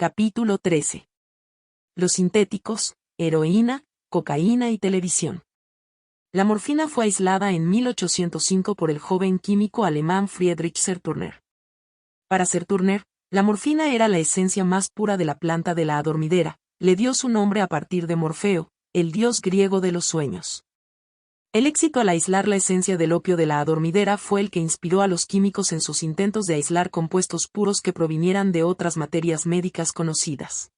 Capítulo 13. Los sintéticos, heroína, cocaína y televisión. La morfina fue aislada en 1805 por el joven químico alemán Friedrich Serturner. Para Serturner, la morfina era la esencia más pura de la planta de la adormidera, le dio su nombre a partir de Morfeo, el dios griego de los sueños. El éxito al aislar la esencia del opio de la adormidera fue el que inspiró a los químicos en sus intentos de aislar compuestos puros que provinieran de otras materias médicas conocidas.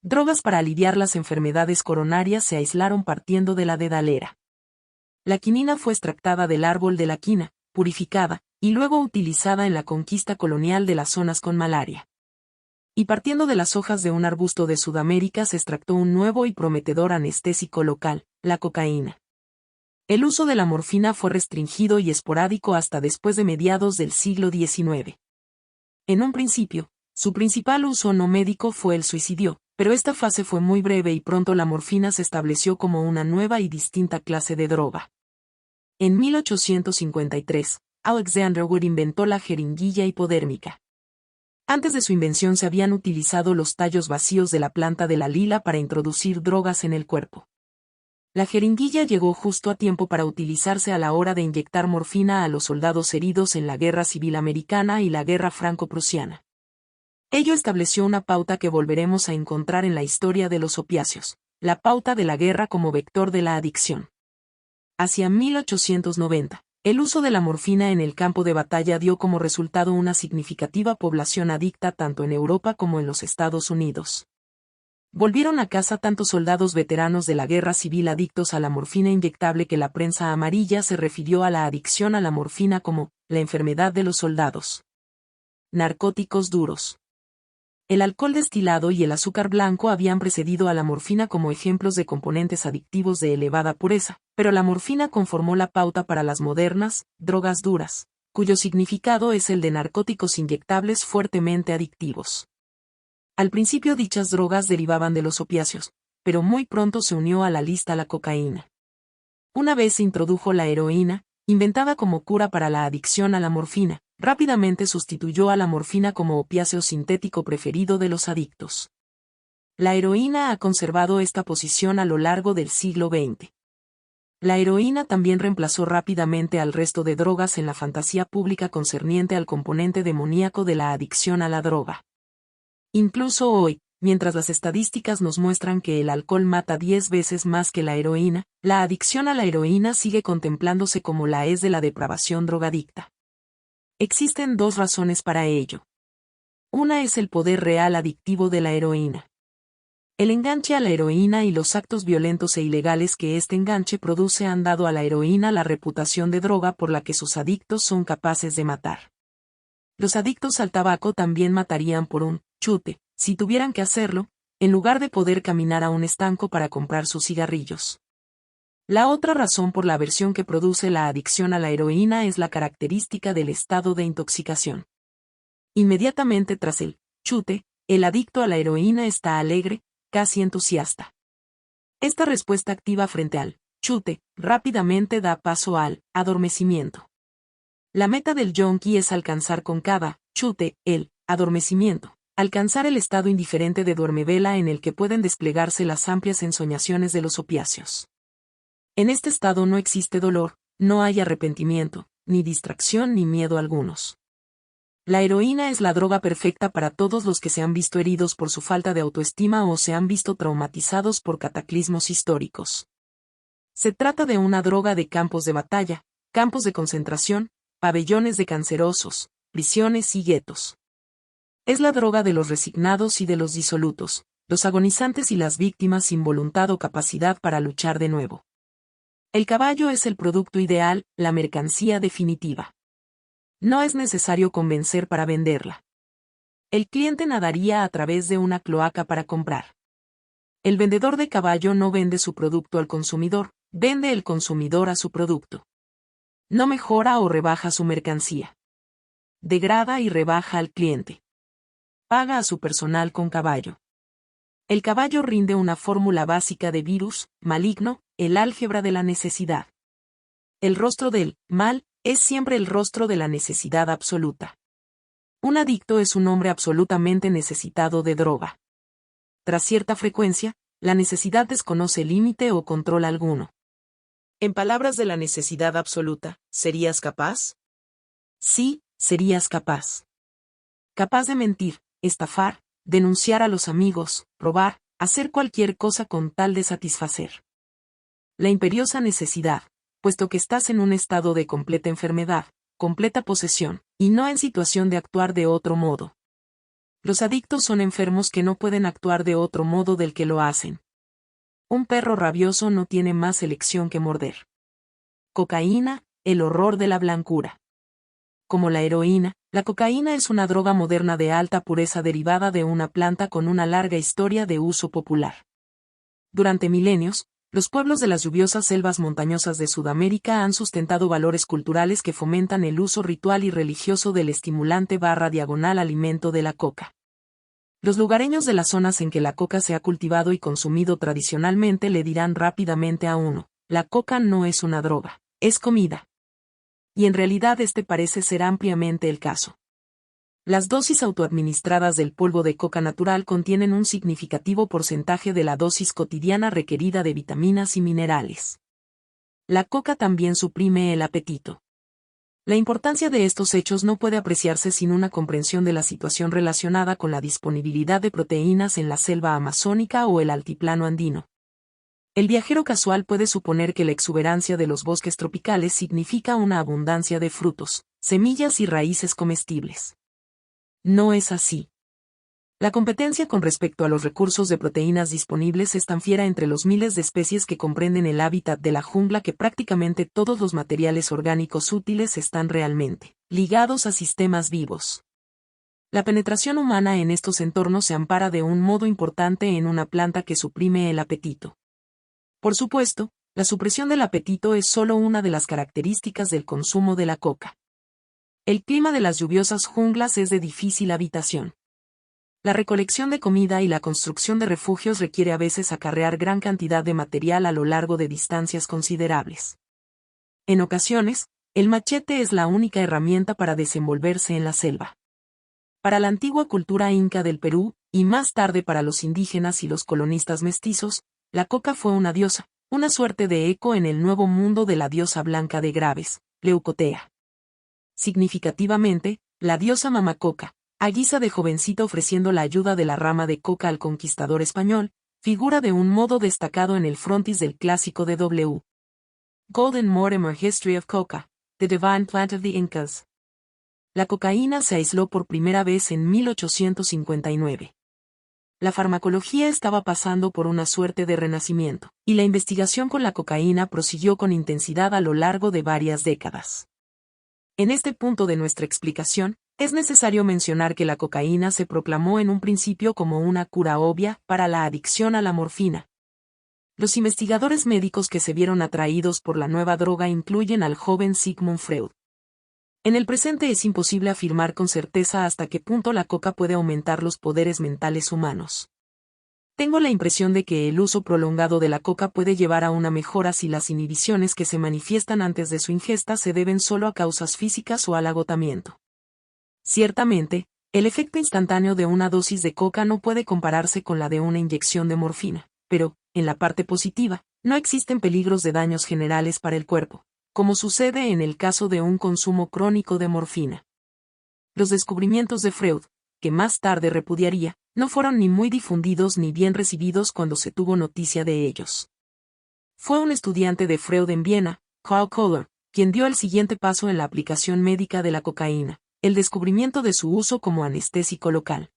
Drogas para aliviar las enfermedades coronarias se aislaron partiendo de la dedalera. La quinina fue extractada del árbol de la quina, purificada, y luego utilizada en la conquista colonial de las zonas con malaria. Y partiendo de las hojas de un arbusto de Sudamérica se extractó un nuevo y prometedor anestésico local, la cocaína. El uso de la morfina fue restringido y esporádico hasta después de mediados del siglo XIX. En un principio, su principal uso no médico fue el suicidio, pero esta fase fue muy breve y pronto la morfina se estableció como una nueva y distinta clase de droga. En 1853, Alexander Wood inventó la jeringuilla hipodérmica. Antes de su invención se habían utilizado los tallos vacíos de la planta de la lila para introducir drogas en el cuerpo. La jeringuilla llegó justo a tiempo para utilizarse a la hora de inyectar morfina a los soldados heridos en la Guerra Civil Americana y la Guerra Franco-Prusiana. Ello estableció una pauta que volveremos a encontrar en la historia de los opiáceos, la pauta de la guerra como vector de la adicción. Hacia 1890, el uso de la morfina en el campo de batalla dio como resultado una significativa población adicta tanto en Europa como en los Estados Unidos. Volvieron a casa tantos soldados veteranos de la guerra civil adictos a la morfina inyectable que la prensa amarilla se refirió a la adicción a la morfina como la enfermedad de los soldados. Narcóticos duros. El alcohol destilado y el azúcar blanco habían precedido a la morfina como ejemplos de componentes adictivos de elevada pureza, pero la morfina conformó la pauta para las modernas drogas duras, cuyo significado es el de narcóticos inyectables fuertemente adictivos. Al principio dichas drogas derivaban de los opiáceos, pero muy pronto se unió a la lista la cocaína. Una vez se introdujo la heroína, inventada como cura para la adicción a la morfina, rápidamente sustituyó a la morfina como opiáceo sintético preferido de los adictos. La heroína ha conservado esta posición a lo largo del siglo XX. La heroína también reemplazó rápidamente al resto de drogas en la fantasía pública concerniente al componente demoníaco de la adicción a la droga. Incluso hoy, mientras las estadísticas nos muestran que el alcohol mata 10 veces más que la heroína, la adicción a la heroína sigue contemplándose como la es de la depravación drogadicta. Existen dos razones para ello. Una es el poder real adictivo de la heroína. El enganche a la heroína y los actos violentos e ilegales que este enganche produce han dado a la heroína la reputación de droga por la que sus adictos son capaces de matar. Los adictos al tabaco también matarían por un chute, si tuvieran que hacerlo, en lugar de poder caminar a un estanco para comprar sus cigarrillos. La otra razón por la aversión que produce la adicción a la heroína es la característica del estado de intoxicación. Inmediatamente tras el chute, el adicto a la heroína está alegre, casi entusiasta. Esta respuesta activa frente al chute rápidamente da paso al adormecimiento. La meta del yonki es alcanzar con cada chute el adormecimiento. Alcanzar el estado indiferente de duermevela en el que pueden desplegarse las amplias ensoñaciones de los opiáceos. En este estado no existe dolor, no hay arrepentimiento, ni distracción ni miedo algunos. La heroína es la droga perfecta para todos los que se han visto heridos por su falta de autoestima o se han visto traumatizados por cataclismos históricos. Se trata de una droga de campos de batalla, campos de concentración, pabellones de cancerosos, prisiones y guetos. Es la droga de los resignados y de los disolutos, los agonizantes y las víctimas sin voluntad o capacidad para luchar de nuevo. El caballo es el producto ideal, la mercancía definitiva. No es necesario convencer para venderla. El cliente nadaría a través de una cloaca para comprar. El vendedor de caballo no vende su producto al consumidor, vende el consumidor a su producto. No mejora o rebaja su mercancía. Degrada y rebaja al cliente. Paga a su personal con caballo. El caballo rinde una fórmula básica de virus maligno, el álgebra de la necesidad. El rostro del mal es siempre el rostro de la necesidad absoluta. Un adicto es un hombre absolutamente necesitado de droga. Tras cierta frecuencia, la necesidad desconoce límite o control alguno. En palabras de la necesidad absoluta, ¿serías capaz? Sí, serías capaz. Capaz de mentir, estafar, denunciar a los amigos, robar, hacer cualquier cosa con tal de satisfacer la imperiosa necesidad, puesto que estás en un estado de completa enfermedad, completa posesión, y no en situación de actuar de otro modo. Los adictos son enfermos que no pueden actuar de otro modo del que lo hacen. Un perro rabioso no tiene más elección que morder. Cocaína, el horror de la blancura. Como la heroína, la cocaína es una droga moderna de alta pureza derivada de una planta con una larga historia de uso popular. Durante milenios, los pueblos de las lluviosas selvas montañosas de Sudamérica han sustentado valores culturales que fomentan el uso ritual y religioso del estimulante / alimento de la coca. Los lugareños de las zonas en que la coca se ha cultivado y consumido tradicionalmente le dirán rápidamente a uno: la coca no es una droga, es comida. Y en realidad este parece ser ampliamente el caso. Las dosis autoadministradas del polvo de coca natural contienen un significativo porcentaje de la dosis cotidiana requerida de vitaminas y minerales. La coca también suprime el apetito. La importancia de estos hechos no puede apreciarse sin una comprensión de la situación relacionada con la disponibilidad de proteínas en la selva amazónica o el altiplano andino. El viajero casual puede suponer que la exuberancia de los bosques tropicales significa una abundancia de frutos, semillas y raíces comestibles. No es así. La competencia con respecto a los recursos de proteínas disponibles es tan fiera entre los miles de especies que comprenden el hábitat de la jungla que prácticamente todos los materiales orgánicos útiles están realmente ligados a sistemas vivos. La penetración humana en estos entornos se ampara de un modo importante en una planta que suprime el apetito. Por supuesto, la supresión del apetito es solo una de las características del consumo de la coca. El clima de las lluviosas junglas es de difícil habitación. La recolección de comida y la construcción de refugios requiere a veces acarrear gran cantidad de material a lo largo de distancias considerables. En ocasiones, el machete es la única herramienta para desenvolverse en la selva. Para la antigua cultura inca del Perú, y más tarde para los indígenas y los colonistas mestizos, la coca fue una diosa, una suerte de eco en el nuevo mundo de la diosa blanca de Graves, Leucotea. Significativamente, la diosa Mamacoca, a guisa de jovencita ofreciendo la ayuda de la rama de coca al conquistador español, figura de un modo destacado en el frontis del clásico de W. Golden Mortimer History of Coca, The Divine Plant of the Incas. La cocaína se aisló por primera vez en 1859. La farmacología estaba pasando por una suerte de renacimiento, y la investigación con la cocaína prosiguió con intensidad a lo largo de varias décadas. En este punto de nuestra explicación, es necesario mencionar que la cocaína se proclamó en un principio como una cura obvia para la adicción a la morfina. Los investigadores médicos que se vieron atraídos por la nueva droga incluyen al joven Sigmund Freud. En el presente es imposible afirmar con certeza hasta qué punto la coca puede aumentar los poderes mentales humanos. Tengo la impresión de que el uso prolongado de la coca puede llevar a una mejora si las inhibiciones que se manifiestan antes de su ingesta se deben solo a causas físicas o al agotamiento. Ciertamente, el efecto instantáneo de una dosis de coca no puede compararse con la de una inyección de morfina, pero, en la parte positiva, no existen peligros de daños generales para el cuerpo, como sucede en el caso de un consumo crónico de morfina. Los descubrimientos de Freud, que más tarde repudiaría, no fueron ni muy difundidos ni bien recibidos cuando se tuvo noticia de ellos. Fue un estudiante de Freud en Viena, Karl Kohler, quien dio el siguiente paso en la aplicación médica de la cocaína, el descubrimiento de su uso como anestésico local.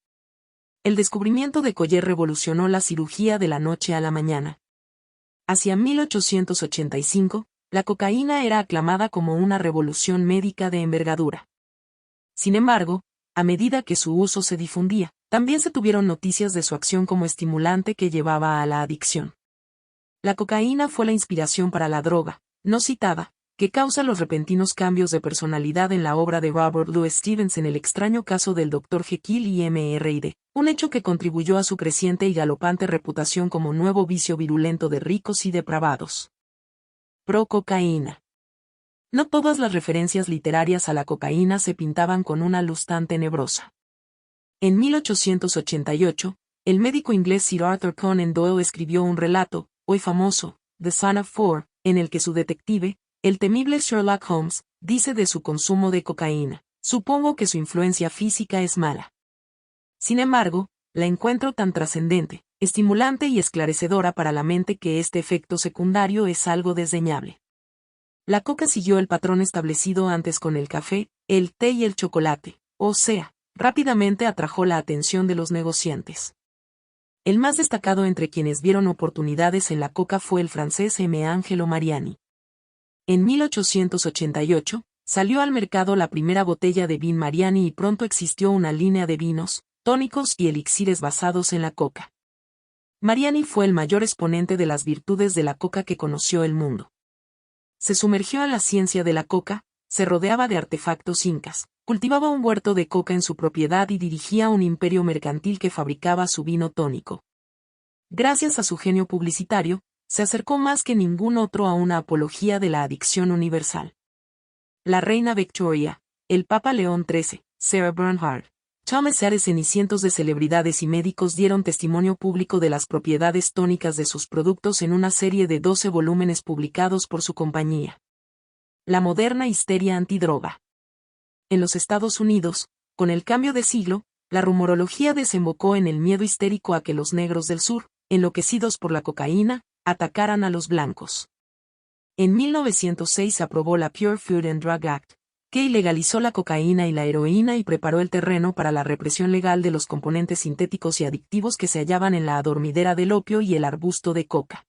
El descubrimiento de Kohler revolucionó la cirugía de la noche a la mañana. Hacia 1885, la cocaína era aclamada como una revolución médica de envergadura. Sin embargo, a medida que su uso se difundía, también se tuvieron noticias de su acción como estimulante que llevaba a la adicción. La cocaína fue la inspiración para la droga, no citada, que causa los repentinos cambios de personalidad en la obra de Robert Louis Stevenson, El extraño caso del Dr. Jekyll y Mr. un hecho que contribuyó a su creciente y galopante reputación como nuevo vicio virulento de ricos y depravados. Pro cocaína. No todas las referencias literarias a la cocaína se pintaban con una luz tan tenebrosa. En 1888, el médico inglés Sir Arthur Conan Doyle escribió un relato, hoy famoso, The Son of Four, en el que su detective, el temible Sherlock Holmes, dice de su consumo de cocaína: supongo que su influencia física es mala. Sin embargo, la encuentro tan trascendente, estimulante y esclarecedora para la mente que este efecto secundario es algo desdeñable. La coca siguió el patrón establecido antes con el café, el té y el chocolate, o sea, rápidamente atrajo la atención de los negociantes. El más destacado entre quienes vieron oportunidades en la coca fue el francés M. Angelo Mariani. En 1888, salió al mercado la primera botella de vin Mariani y pronto existió una línea de vinos, tónicos y elixires basados en la coca. Mariani fue el mayor exponente de las virtudes de la coca que conoció el mundo. Se sumergió a la ciencia de la coca, se rodeaba de artefactos incas, cultivaba un huerto de coca en su propiedad y dirigía un imperio mercantil que fabricaba su vino tónico. Gracias a su genio publicitario, se acercó más que ningún otro a una apología de la adicción universal. La reina Victoria, el Papa León XIII, Sarah Bernhardt, Thomas Edison y cientos de celebridades y médicos dieron testimonio público de las propiedades tónicas de sus productos en una serie de 12 volúmenes publicados por su compañía. La moderna histeria antidroga. En los Estados Unidos, con el cambio de siglo, la rumorología desembocó en el miedo histérico a que los negros del sur, enloquecidos por la cocaína, atacaran a los blancos. En 1906 se aprobó la Pure Food and Drug Act, que ilegalizó la cocaína y la heroína y preparó el terreno para la represión legal de los componentes sintéticos y adictivos que se hallaban en la adormidera del opio y el arbusto de coca.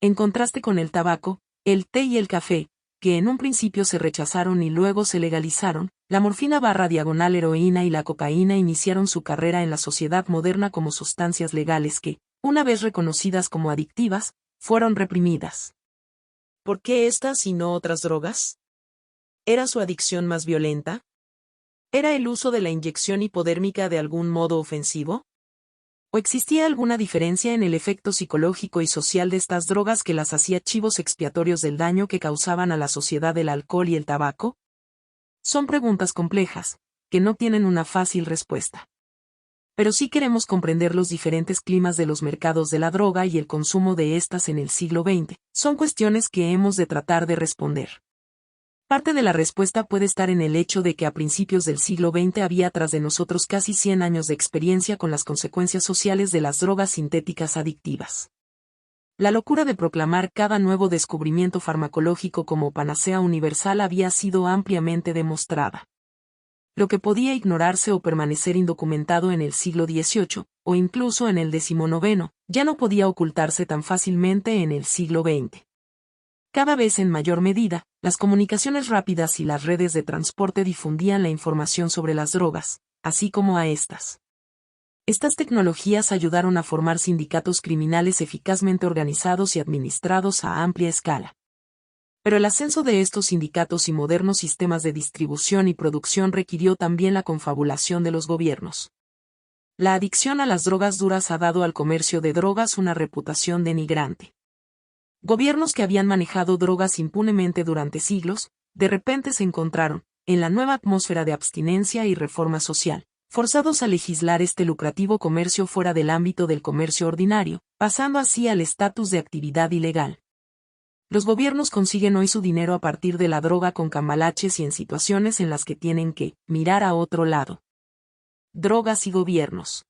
En contraste con el tabaco, el té y el café, que en un principio se rechazaron y luego se legalizaron, la morfina / heroína y la cocaína iniciaron su carrera en la sociedad moderna como sustancias legales que, una vez reconocidas como adictivas, fueron reprimidas. ¿Por qué estas y no otras drogas? ¿Era su adicción más violenta? ¿Era el uso de la inyección hipodérmica de algún modo ofensivo? ¿O existía alguna diferencia en el efecto psicológico y social de estas drogas que las hacía chivos expiatorios del daño que causaban a la sociedad el alcohol y el tabaco? Son preguntas complejas, que no tienen una fácil respuesta. Pero sí queremos comprender los diferentes climas de los mercados de la droga y el consumo de estas en el siglo XX. Son cuestiones que hemos de tratar de responder. Parte de la respuesta puede estar en el hecho de que a principios del siglo XX había tras de nosotros casi 100 años de experiencia con las consecuencias sociales de las drogas sintéticas adictivas. La locura de proclamar cada nuevo descubrimiento farmacológico como panacea universal había sido ampliamente demostrada. Lo que podía ignorarse o permanecer indocumentado en el siglo XVIII, o incluso en el XIX, ya no podía ocultarse tan fácilmente en el siglo XX. Cada vez en mayor medida, las comunicaciones rápidas y las redes de transporte difundían la información sobre las drogas, así como a estas. Estas tecnologías ayudaron a formar sindicatos criminales eficazmente organizados y administrados a amplia escala. Pero el ascenso de estos sindicatos y modernos sistemas de distribución y producción requirió también la confabulación de los gobiernos. La adicción a las drogas duras ha dado al comercio de drogas una reputación denigrante. Gobiernos que habían manejado drogas impunemente durante siglos, de repente se encontraron, en la nueva atmósfera de abstinencia y reforma social, forzados a legislar este lucrativo comercio fuera del ámbito del comercio ordinario, pasando así al estatus de actividad ilegal. Los gobiernos consiguen hoy su dinero a partir de la droga con cambalaches y en situaciones en las que tienen que mirar a otro lado. Drogas y gobiernos.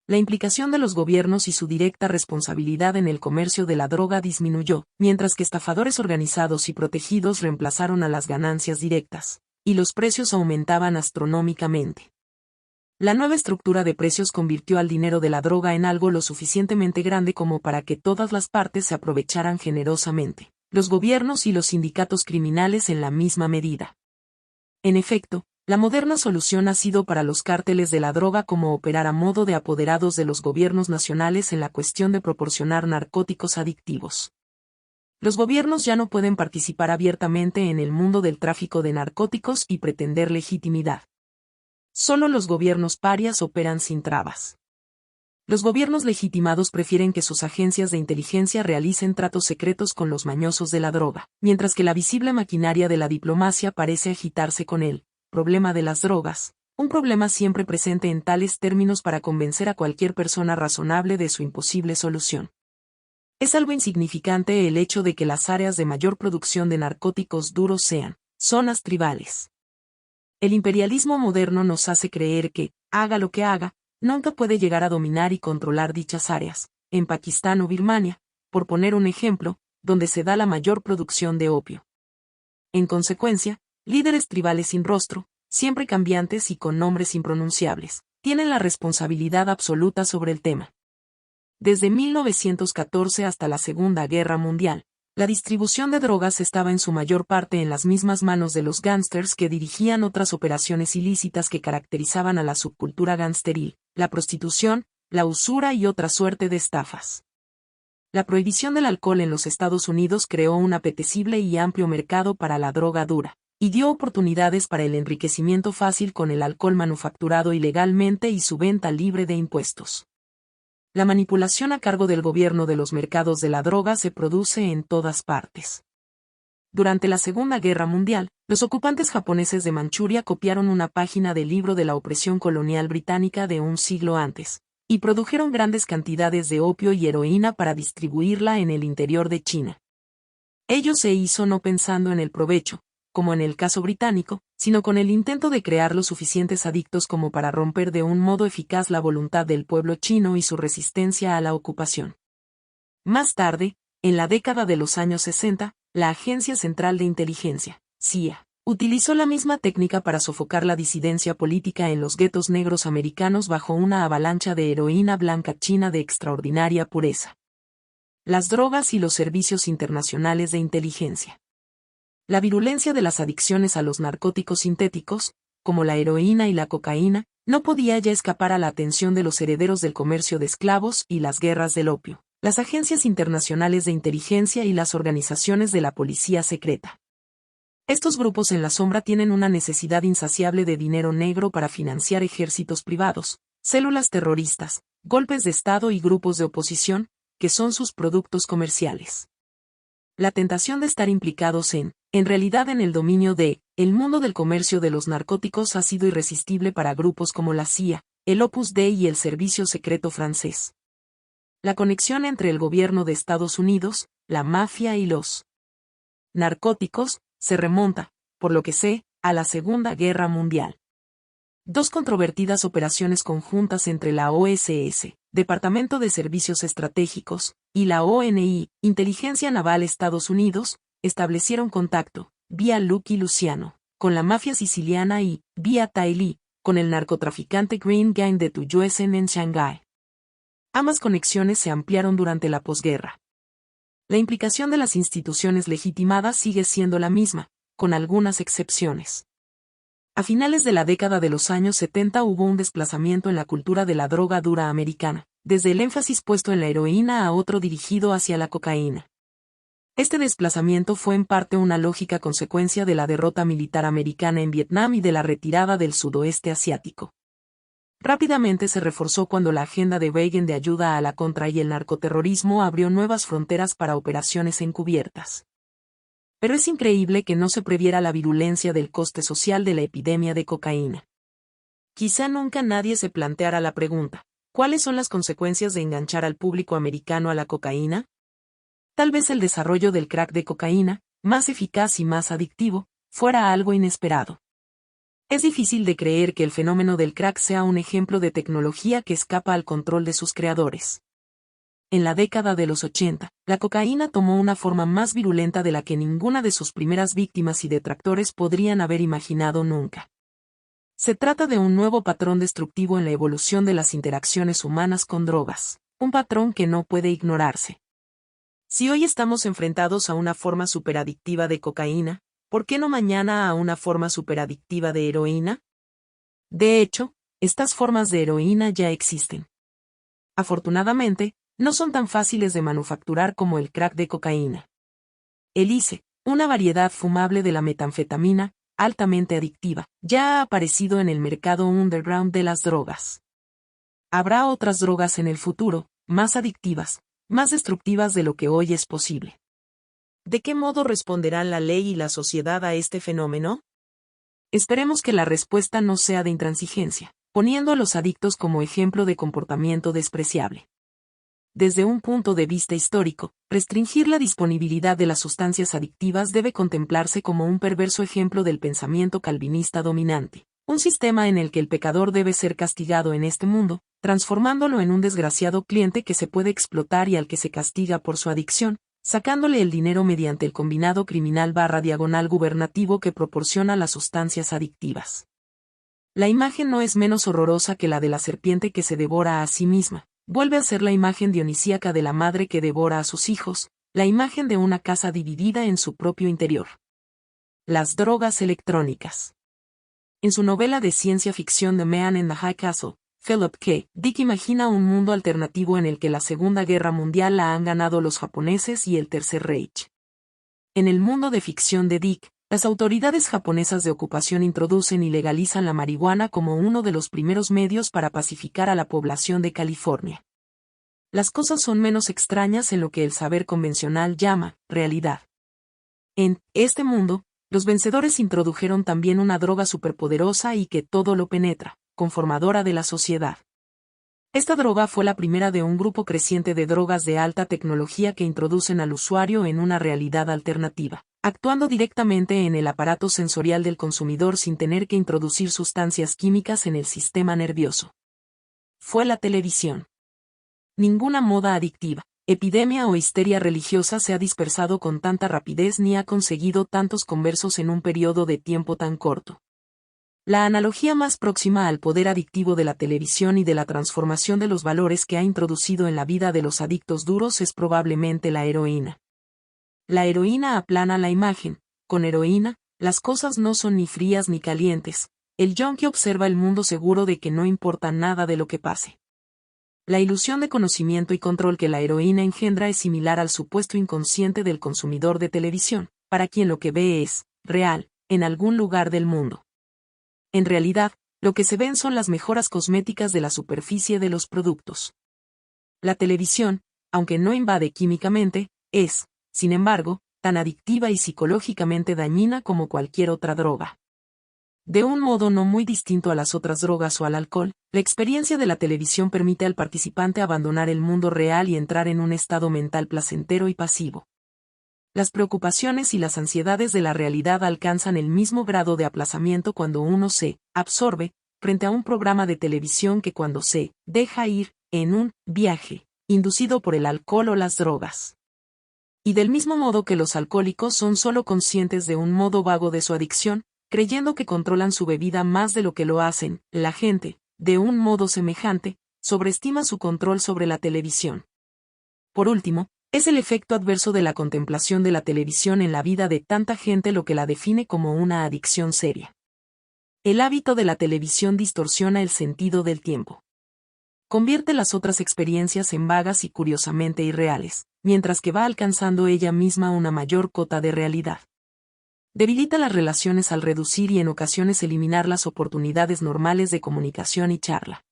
La implicación de los gobiernos y su directa responsabilidad en el comercio de la droga disminuyó, mientras que estafadores organizados y protegidos reemplazaron a las ganancias directas, y los precios aumentaban astronómicamente. La nueva estructura de precios convirtió al dinero de la droga en algo lo suficientemente grande como para que todas las partes se aprovecharan generosamente, los gobiernos y los sindicatos criminales en la misma medida. En efecto, la moderna solución ha sido para los cárteles de la droga como operar a modo de apoderados de los gobiernos nacionales en la cuestión de proporcionar narcóticos adictivos. Los gobiernos ya no pueden participar abiertamente en el mundo del tráfico de narcóticos y pretender legitimidad. Solo los gobiernos parias operan sin trabas. Los gobiernos legitimados prefieren que sus agencias de inteligencia realicen tratos secretos con los mañosos de la droga, mientras que la visible maquinaria de la diplomacia parece agitarse con el problema de las drogas, un problema siempre presente en tales términos para convencer a cualquier persona razonable de su imposible solución. Es algo insignificante el hecho de que las áreas de mayor producción de narcóticos duros sean zonas tribales. El imperialismo moderno nos hace creer que, haga lo que haga, nunca puede llegar a dominar y controlar dichas áreas, en Pakistán o Birmania, por poner un ejemplo, donde se da la mayor producción de opio. En consecuencia, líderes tribales sin rostro, siempre cambiantes y con nombres impronunciables, tienen la responsabilidad absoluta sobre el tema. Desde 1914 hasta la Segunda Guerra Mundial, la distribución de drogas estaba en su mayor parte en las mismas manos de los gángsters que dirigían otras operaciones ilícitas que caracterizaban a la subcultura gangsteril, la prostitución, la usura y otra suerte de estafas. La prohibición del alcohol en los Estados Unidos creó un apetecible y amplio mercado para la droga dura, y dio oportunidades para el enriquecimiento fácil con el alcohol manufacturado ilegalmente y su venta libre de impuestos. La manipulación a cargo del gobierno de los mercados de la droga se produce en todas partes. Durante la Segunda Guerra Mundial, los ocupantes japoneses de Manchuria copiaron una página del libro de la opresión colonial británica de un siglo antes, y produjeron grandes cantidades de opio y heroína para distribuirla en el interior de China. Ello se hizo no pensando en el provecho, como en el caso británico, sino con el intento de crear los suficientes adictos como para romper de un modo eficaz la voluntad del pueblo chino y su resistencia a la ocupación. Más tarde, en la década de los años 60, la Agencia Central de Inteligencia, CIA, utilizó la misma técnica para sofocar la disidencia política en los guetos negros americanos bajo una avalancha de heroína blanca china de extraordinaria pureza. Las drogas y los servicios internacionales de inteligencia. La virulencia de las adicciones a los narcóticos sintéticos, como la heroína y la cocaína, no podía ya escapar a la atención de los herederos del comercio de esclavos y las guerras del opio, las agencias internacionales de inteligencia y las organizaciones de la policía secreta. Estos grupos en la sombra tienen una necesidad insaciable de dinero negro para financiar ejércitos privados, células terroristas, golpes de Estado y grupos de oposición, que son sus productos comerciales. La tentación de estar implicados en realidad en el dominio el mundo del comercio de los narcóticos ha sido irresistible para grupos como la CIA, el Opus Dei y el Servicio Secreto francés. La conexión entre el gobierno de Estados Unidos, la mafia y los narcóticos, se remonta, por lo que sé, a la Segunda Guerra Mundial. Dos controvertidas operaciones conjuntas entre la OSS, Departamento de Servicios Estratégicos, y la ONI, Inteligencia Naval Estados Unidos, establecieron contacto, vía Lucky Luciano, con la mafia siciliana y, vía Tai Li, con el narcotraficante Green Gang de Tuyuesen en Shanghái. Ambas conexiones se ampliaron durante la posguerra. La implicación de las instituciones legitimadas sigue siendo la misma, con algunas excepciones. A finales de la década de los años 70 hubo un desplazamiento en la cultura de la droga dura americana, desde el énfasis puesto en la heroína a otro dirigido hacia la cocaína. Este desplazamiento fue en parte una lógica consecuencia de la derrota militar americana en Vietnam y de la retirada del sudoeste asiático. Rápidamente se reforzó cuando la agenda de Reagan de ayuda a la contra y el narcoterrorismo abrió nuevas fronteras para operaciones encubiertas. Pero es increíble que no se previera la virulencia del coste social de la epidemia de cocaína. Quizá nunca nadie se planteara la pregunta, ¿cuáles son las consecuencias de enganchar al público americano a la cocaína? Tal vez el desarrollo del crack de cocaína, más eficaz y más adictivo, fuera algo inesperado. Es difícil de creer que el fenómeno del crack sea un ejemplo de tecnología que escapa al control de sus creadores. En la década de los 80, la cocaína tomó una forma más virulenta de la que ninguna de sus primeras víctimas y detractores podrían haber imaginado nunca. Se trata de un nuevo patrón destructivo en la evolución de las interacciones humanas con drogas, un patrón que no puede ignorarse. Si hoy estamos enfrentados a una forma superadictiva de cocaína, ¿por qué no mañana a una forma superadictiva de heroína? De hecho, estas formas de heroína ya existen. Afortunadamente, no son tan fáciles de manufacturar como el crack de cocaína. El ICE, una variedad fumable de la metanfetamina, altamente adictiva, ya ha aparecido en el mercado underground de las drogas. Habrá otras drogas en el futuro, más adictivas, más destructivas de lo que hoy es posible. ¿De qué modo responderán la ley y la sociedad a este fenómeno? Esperemos que la respuesta no sea de intransigencia, poniendo a los adictos como ejemplo de comportamiento despreciable. Desde un punto de vista histórico, restringir la disponibilidad de las sustancias adictivas debe contemplarse como un perverso ejemplo del pensamiento calvinista dominante, un sistema en el que el pecador debe ser castigado en este mundo, transformándolo en un desgraciado cliente que se puede explotar y al que se castiga por su adicción, sacándole el dinero mediante el combinado criminal/diagonal gubernativo que proporciona las sustancias adictivas. La imagen no es menos horrorosa que la de la serpiente que se devora a sí misma. Vuelve a ser la imagen dionisíaca de la madre que devora a sus hijos, la imagen de una casa dividida en su propio interior. Las drogas electrónicas. En su novela de ciencia ficción The Man in the High Castle, Philip K. Dick imagina un mundo alternativo en el que la Segunda Guerra Mundial la han ganado los japoneses y el Tercer Reich. En el mundo de ficción de Dick, las autoridades japonesas de ocupación introducen y legalizan la marihuana como uno de los primeros medios para pacificar a la población de California. Las cosas son menos extrañas en lo que el saber convencional llama realidad. En este mundo, los vencedores introdujeron también una droga superpoderosa y que todo lo penetra, conformadora de la sociedad. Esta droga fue la primera de un grupo creciente de drogas de alta tecnología que introducen al usuario en una realidad alternativa, actuando directamente en el aparato sensorial del consumidor sin tener que introducir sustancias químicas en el sistema nervioso. Fue la televisión. Ninguna moda adictiva, epidemia o histeria religiosa se ha dispersado con tanta rapidez ni ha conseguido tantos conversos en un periodo de tiempo tan corto. La analogía más próxima al poder adictivo de la televisión y de la transformación de los valores que ha introducido en la vida de los adictos duros es probablemente la heroína. La heroína aplana la imagen. Con heroína, las cosas no son ni frías ni calientes. El yonki observa el mundo seguro de que no importa nada de lo que pase. La ilusión de conocimiento y control que la heroína engendra es similar al supuesto inconsciente del consumidor de televisión, para quien lo que ve es real, en algún lugar del mundo. En realidad, lo que se ven son las mejoras cosméticas de la superficie de los productos. La televisión, aunque no invade químicamente, es, sin embargo, tan adictiva y psicológicamente dañina como cualquier otra droga. De un modo no muy distinto a las otras drogas o al alcohol, la experiencia de la televisión permite al participante abandonar el mundo real y entrar en un estado mental placentero y pasivo. Las preocupaciones y las ansiedades de la realidad alcanzan el mismo grado de aplazamiento cuando uno se absorbe frente a un programa de televisión que cuando se deja ir en un viaje, inducido por el alcohol o las drogas. Y del mismo modo que los alcohólicos son solo conscientes de un modo vago de su adicción, creyendo que controlan su bebida más de lo que lo hacen, la gente, de un modo semejante, sobreestima su control sobre la televisión. Por último, es el efecto adverso de la contemplación de la televisión en la vida de tanta gente lo que la define como una adicción seria. El hábito de la televisión distorsiona el sentido del tiempo. Convierte las otras experiencias en vagas y curiosamente irreales, mientras que va alcanzando ella misma una mayor cota de realidad. Debilita las relaciones al reducir y en ocasiones eliminar las oportunidades normales de comunicación y charla.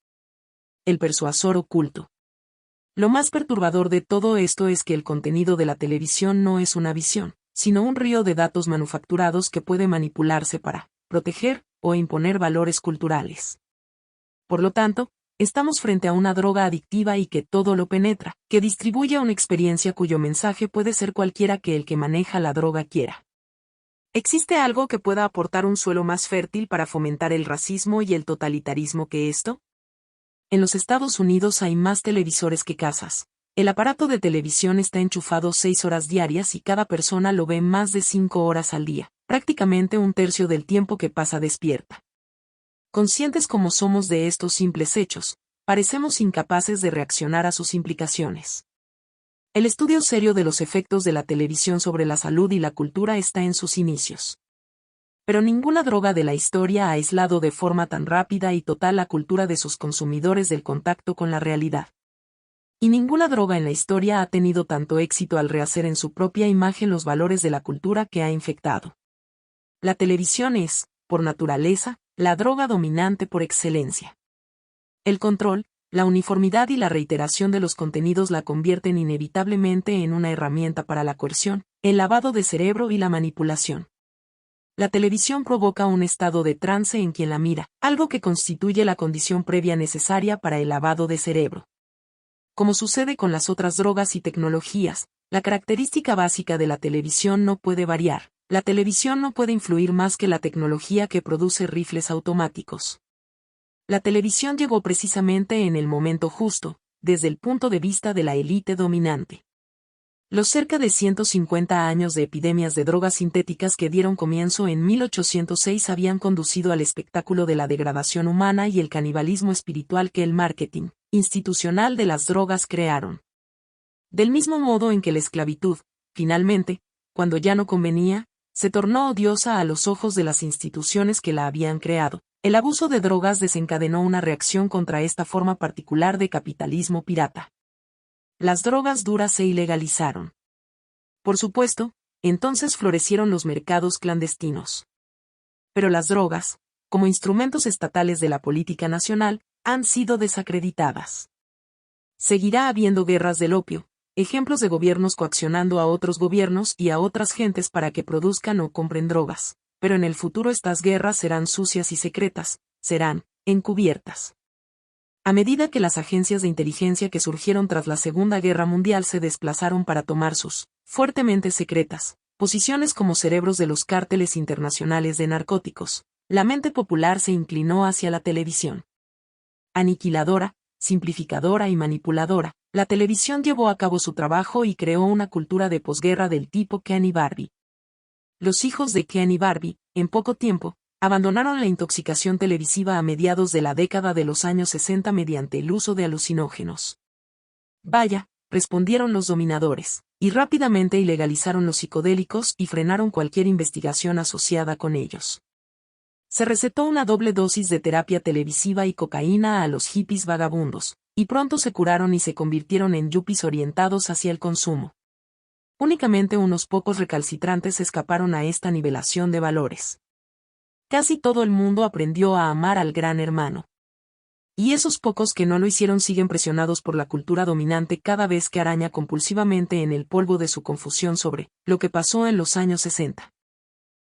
El persuasor oculto. Lo más perturbador de todo esto es que el contenido de la televisión no es una visión, sino un río de datos manufacturados que puede manipularse para proteger o imponer valores culturales. Por lo tanto, estamos frente a una droga adictiva y que todo lo penetra, que distribuye una experiencia cuyo mensaje puede ser cualquiera que el que maneja la droga quiera. ¿Existe algo que pueda aportar un suelo más fértil para fomentar el racismo y el totalitarismo que esto? En los Estados Unidos hay más televisores que casas. El aparato de televisión está enchufado 6 horas diarias y cada persona lo ve más de 5 horas al día, prácticamente un tercio del tiempo que pasa despierta. Conscientes como somos de estos simples hechos, parecemos incapaces de reaccionar a sus implicaciones. El estudio serio de los efectos de la televisión sobre la salud y la cultura está en sus inicios. Pero ninguna droga de la historia ha aislado de forma tan rápida y total la cultura de sus consumidores del contacto con la realidad. Y ninguna droga en la historia ha tenido tanto éxito al rehacer en su propia imagen los valores de la cultura que ha infectado. La televisión es, por naturaleza, la droga dominante por excelencia. El control, La uniformidad y la reiteración de los contenidos la convierten inevitablemente en una herramienta para la coerción, el lavado de cerebro y la manipulación. La televisión provoca un estado de trance en quien la mira, algo que constituye la condición previa necesaria para el lavado de cerebro. Como sucede con las otras drogas y tecnologías, la característica básica de la televisión no puede variar. La televisión no puede influir más que la tecnología que produce rifles automáticos. La televisión llegó precisamente en el momento justo, desde el punto de vista de la élite dominante. Los cerca de 150 años de epidemias de drogas sintéticas que dieron comienzo en 1806 habían conducido al espectáculo de la degradación humana y el canibalismo espiritual que el marketing institucional de las drogas crearon. Del mismo modo en que la esclavitud, finalmente, cuando ya no convenía, se tornó odiosa a los ojos de las instituciones que la habían creado, el abuso de drogas desencadenó una reacción contra esta forma particular de capitalismo pirata. Las drogas duras se ilegalizaron. Por supuesto, entonces florecieron los mercados clandestinos. Pero las drogas, como instrumentos estatales de la política nacional, han sido desacreditadas. Seguirá habiendo guerras del opio, ejemplos de gobiernos coaccionando a otros gobiernos y a otras gentes para que produzcan o compren drogas, pero en el futuro estas guerras serán sucias y secretas, serán encubiertas. A medida que las agencias de inteligencia que surgieron tras la Segunda Guerra Mundial se desplazaron para tomar sus, fuertemente secretas, posiciones como cerebros de los cárteles internacionales de narcóticos, la mente popular se inclinó hacia la televisión. Aniquiladora, simplificadora y manipuladora, la televisión llevó a cabo su trabajo y creó una cultura de posguerra del tipo Ken y Barbie. Los hijos de Ken y Barbie, en poco tiempo, abandonaron la intoxicación televisiva a mediados de la década de los años 60 mediante el uso de alucinógenos. Vaya, respondieron los dominadores, y rápidamente ilegalizaron los psicodélicos y frenaron cualquier investigación asociada con ellos. Se recetó una doble dosis de terapia televisiva y cocaína a los hippies vagabundos, y pronto se curaron y se convirtieron en yuppies orientados hacia el consumo. Únicamente unos pocos recalcitrantes escaparon a esta nivelación de valores. Casi todo el mundo aprendió a amar al Gran Hermano. Y esos pocos que no lo hicieron siguen presionados por la cultura dominante cada vez que araña compulsivamente en el polvo de su confusión sobre lo que pasó en los años 60.